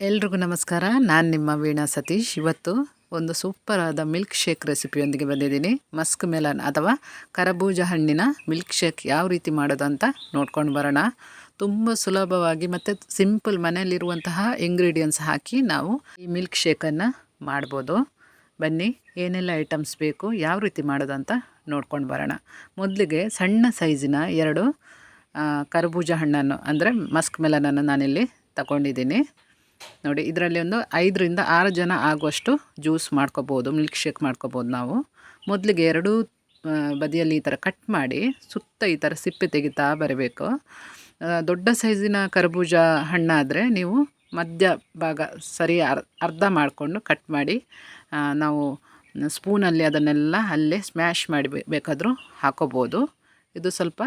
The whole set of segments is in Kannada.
ಎಲ್ರಿಗೂ ನಮಸ್ಕಾರ. ನಾನು ನಿಮ್ಮ ವೀಣಾ ಸತೀಶ್. ಇವತ್ತು ಒಂದು ಸೂಪರ್ ಆದ ಮಿಲ್ಕ್ ಶೇಕ್ ರೆಸಿಪಿಯೊಂದಿಗೆ ಬಂದಿದ್ದೀನಿ. ಮಸ್ಕ್ ಮೆಲನ್ ಅಥವಾ ಕರಬೂಜ ಹಣ್ಣಿನ ಮಿಲ್ಕ್ ಶೇಕ್ ಯಾವ ರೀತಿ ಮಾಡೋದು ಅಂತ ನೋಡ್ಕೊಂಡು ಬರೋಣ. ತುಂಬ ಸುಲಭವಾಗಿ ಮತ್ತು ಸಿಂಪಲ್ ಮನೆಯಲ್ಲಿರುವಂತಹ ಇಂಗ್ರೀಡಿಯೆಂಟ್ಸ್ ಹಾಕಿ ನಾವು ಈ ಮಿಲ್ಕ್ ಶೇಕನ್ನು ಮಾಡ್ಬೋದು. ಬನ್ನಿ, ಏನೆಲ್ಲ ಐಟಮ್ಸ್ ಬೇಕು, ಯಾವ ರೀತಿ ಮಾಡೋದು ಅಂತ ನೋಡ್ಕೊಂಡು ಬರೋಣ. ಮೊದಲಿಗೆ ಸಣ್ಣ ಸೈಜಿನ 2 ಕರಬೂಜ ಹಣ್ಣನ್ನು ಅಂದರೆ ಮಸ್ಕ್ ಮೆಲನನ್ನು ನಾನಿಲ್ಲಿ ತಗೊಂಡಿದ್ದೀನಿ. ನೋಡಿ, ಇದರಲ್ಲಿ ಒಂದು 5 ರಿಂದ 6 ಜನ ಆಗುವಷ್ಟು ಜ್ಯೂಸ್ ಮಾಡ್ಕೋಬೋದು, ಮಿಲ್ಕ್ ಶೇಕ್ ಮಾಡ್ಕೋಬೋದು ನಾವು. ಮೊದಲಿಗೆ 2 ಬದಿಯಲ್ಲಿ ಈ ಥರ ಕಟ್ ಮಾಡಿ ಸುತ್ತ ಈ ಥರ ಸಿಪ್ಪೆ ತೆಗಿತಾ ಬರಬೇಕು. ದೊಡ್ಡ ಸೈಜಿನ ಕರಬೂಜ ಹಣ್ಣಾದರೆ ನೀವು ಮಧ್ಯ ಭಾಗ ಸರಿ ಅರ್ಧ ಮಾಡಿಕೊಂಡು ಕಟ್ ಮಾಡಿ ನಾವು ಸ್ಪೂನಲ್ಲಿ ಅದನ್ನೆಲ್ಲ ಅಲ್ಲೇ ಸ್ಮ್ಯಾಶ್ ಮಾಡಿ ಬೇಕಾದರೂ ಹಾಕೋಬೋದು. ಇದು ಸ್ವಲ್ಪ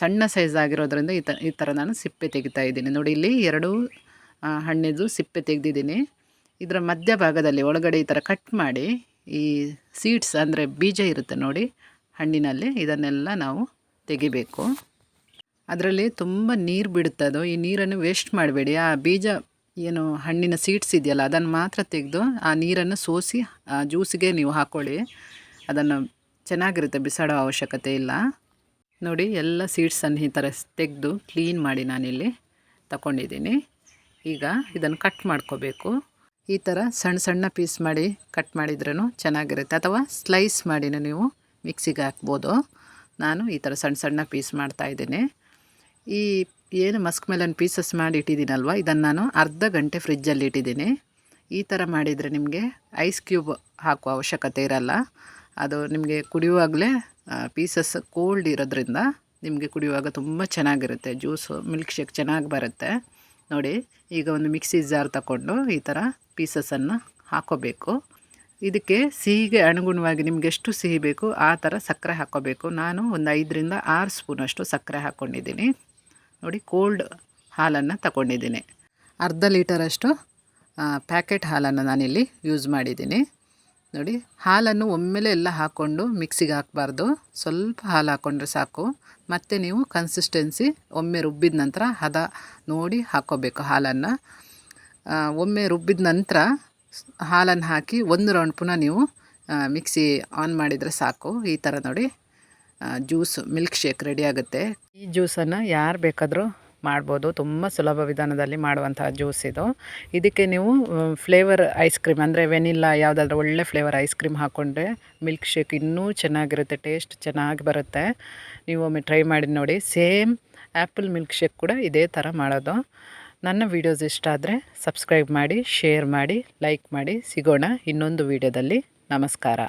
ಸಣ್ಣ ಸೈಜ್ ಆಗಿರೋದ್ರಿಂದ ಈ ಥರ ನಾನು ಸಿಪ್ಪೆ ತೆಗಿತಾ ಇದ್ದೀನಿ. ನೋಡಿ, ಇಲ್ಲಿ 2 ಹಣ್ಣಿದು ಸಿಪ್ಪೆ ತೆಗೆದಿದ್ದೀನಿ. ಇದರ ಮಧ್ಯಭಾಗದಲ್ಲಿ ಒಳಗಡೆ ಈ ಥರ ಕಟ್ ಮಾಡಿ ಈ ಸೀಡ್ಸ್ ಅಂದರೆ ಬೀಜ ಇರುತ್ತೆ ನೋಡಿ ಹಣ್ಣಿನಲ್ಲಿ, ಇದನ್ನೆಲ್ಲ ನಾವು ತೆಗಿಬೇಕು. ಅದರಲ್ಲಿ ತುಂಬ ನೀರು ಬಿಡುತ್ತದು. ಈ ನೀರನ್ನು ವೇಸ್ಟ್ ಮಾಡಬೇಡಿ. ಆ ಬೀಜ ಏನು ಹಣ್ಣಿನ ಸೀಡ್ಸ್ ಇದೆಯಲ್ಲ ಅದನ್ನು ಮಾತ್ರ ತೆಗೆದು ಆ ನೀರನ್ನು ಸೋಸಿ ಜ್ಯೂಸಿಗೆ ನೀವು ಹಾಕ್ಕೊಳ್ಳಿ. ಅದನ್ನು ಚೆನ್ನಾಗಿರುತ್ತೆ, ಬಿಸಾಡೋ ಅವಶ್ಯಕತೆ ಇಲ್ಲ. ನೋಡಿ, ಎಲ್ಲ ಸೀಡ್ಸನ್ನು ಈ ಥರ ತೆಗೆದು ಕ್ಲೀನ್ ಮಾಡಿ ನಾನಿಲ್ಲಿ ತಗೊಂಡಿದ್ದೀನಿ. ಈಗ ಇದನ್ನು ಕಟ್ ಮಾಡ್ಕೋಬೇಕು. ಈ ಥರ ಸಣ್ಣ ಸಣ್ಣ ಪೀಸ್ ಮಾಡಿ ಕಟ್ ಮಾಡಿದ್ರೂ ಚೆನ್ನಾಗಿರುತ್ತೆ, ಅಥವಾ ಸ್ಲೈಸ್ ಮಾಡಿನೂ ನೀವು ಮಿಕ್ಸಿಗೆ ಹಾಕ್ಬೋದು. ನಾನು ಈ ಥರ ಸಣ್ಣ ಸಣ್ಣ ಪೀಸ್ ಮಾಡ್ತಾಯಿದ್ದೀನಿ. ಈ ಏನು ಮಸ್ಕ್ ಮೆಲನ್ ಪೀಸಸ್ ಮಾಡಿ ಇಟ್ಟಿದ್ದೀನಲ್ವ, ಇದನ್ನು ನಾನು ಅರ್ಧ ಗಂಟೆ ಫ್ರಿಜ್ಜಲ್ಲಿ ಇಟ್ಟಿದ್ದೀನಿ. ಈ ಥರ ಮಾಡಿದರೆ ನಿಮಗೆ ಐಸ್ ಕ್ಯೂಬ್ ಹಾಕುವ ಅವಶ್ಯಕತೆ ಇರಲ್ಲ. ಅದು ನಿಮಗೆ ಕುಡಿಯುವಾಗಲೇ ಪೀಸಸ್ ಕೋಲ್ಡ್ ಇರೋದ್ರಿಂದ ನಿಮಗೆ ಕುಡಿಯುವಾಗ ತುಂಬ ಚೆನ್ನಾಗಿರುತ್ತೆ, ಜ್ಯೂಸು ಮಿಲ್ಕ್ ಶೇಕ್ ಚೆನ್ನಾಗಿ ಬರುತ್ತೆ. ನೋಡಿ, ಈಗ ಒಂದು ಮಿಕ್ಸಿ ಜಾರ್ ತಗೊಂಡು ಈ ಥರ ಪೀಸಸನ್ನು ಹಾಕೋಬೇಕು. ಇದಕ್ಕೆ ಸಿಹಿಗೆ ಅನುಗುಣವಾಗಿ ನಿಮ್ಗೆ ಎಷ್ಟು ಸಿಹಿ ಬೇಕು ಆ ಥರ ಸಕ್ಕರೆ ಹಾಕ್ಕೋಬೇಕು. ನಾನು ಒಂದು 5 ರಿಂದ 6 ಸ್ಪೂನಷ್ಟು ಸಕ್ಕರೆ ಹಾಕ್ಕೊಂಡಿದ್ದೀನಿ. ನೋಡಿ, ಕೋಲ್ಡ್ ಹಾಲನ್ನು ತಗೊಂಡಿದ್ದೀನಿ. ಅರ್ಧ ಲೀಟರಷ್ಟು ಪ್ಯಾಕೆಟ್ ಹಾಲನ್ನು ನಾನಿಲ್ಲಿ ಯೂಸ್ ಮಾಡಿದ್ದೀನಿ. ನೋಡಿ, ಹಾಲನ್ನು ಒಮ್ಮೆಲೆ ಎಲ್ಲ ಹಾಕ್ಕೊಂಡು ಮಿಕ್ಸಿಗೆ ಹಾಕಬಾರ್ದು, ಸ್ವಲ್ಪ ಹಾಲು ಹಾಕ್ಕೊಂಡ್ರೆ ಸಾಕು. ಮತ್ತು ನೀವು ಕನ್ಸಿಸ್ಟೆನ್ಸಿ ಒಮ್ಮೆ ರುಬ್ಬಿದ ನಂತರ ಹದ ನೋಡಿ ಹಾಕ್ಕೋಬೇಕು ಹಾಲನ್ನು. ಒಮ್ಮೆ ರುಬ್ಬಿದ ನಂತರ ಹಾಲನ್ನು ಹಾಕಿ 1 ರೌಂಡ್ ಪುನಃ ನೀವು ಮಿಕ್ಸಿ ಆನ್ ಮಾಡಿದರೆ ಸಾಕು. ಈ ಥರ ನೋಡಿ ಜ್ಯೂಸ್ ಮಿಲ್ಕ್ ಶೇಕ್ ರೆಡಿ ಆಗುತ್ತೆ. ಈ ಜ್ಯೂಸನ್ನು ಯಾರು ಬೇಕಾದರೂ ಮಾಡ್ಬೋದು. ತುಂಬ ಸುಲಭ ವಿಧಾನದಲ್ಲಿ ಮಾಡುವಂತಹ ಜ್ಯೂಸ್ ಇದು. ಇದಕ್ಕೆ ನೀವು ಫ್ಲೇವರ್ ಐಸ್ ಕ್ರೀಮ್ ಅಂದರೆ ವೆನಿಲ್ಲಾ ಯಾವುದಾದ್ರೂ ಒಳ್ಳೆ ಫ್ಲೇವರ್ ಐಸ್ ಕ್ರೀಮ್ ಹಾಕ್ಕೊಂಡ್ರೆ ಮಿಲ್ಕ್ ಶೇಕ್ ಇನ್ನೂ ಚೆನ್ನಾಗಿರುತ್ತೆ, ಟೇಸ್ಟ್ ಚೆನ್ನಾಗಿ ಬರುತ್ತೆ. ನೀವು ಒಮ್ಮೆ ಟ್ರೈ ಮಾಡಿ ನೋಡಿ. ಸೇಮ್ ಆ್ಯಪಲ್ ಮಿಲ್ಕ್ ಶೇಕ್ ಕೂಡ ಇದೇ ಥರ ಮಾಡೋದು. ನನ್ನ ವೀಡಿಯೋಸ್ ಇಷ್ಟ ಆದರೆ ಸಬ್ಸ್ಕ್ರೈಬ್ ಮಾಡಿ, ಶೇರ್ ಮಾಡಿ, ಲೈಕ್ ಮಾಡಿ. ಸಿಗೋಣ ಇನ್ನೊಂದು ವೀಡಿಯೋದಲ್ಲಿ. ನಮಸ್ಕಾರ.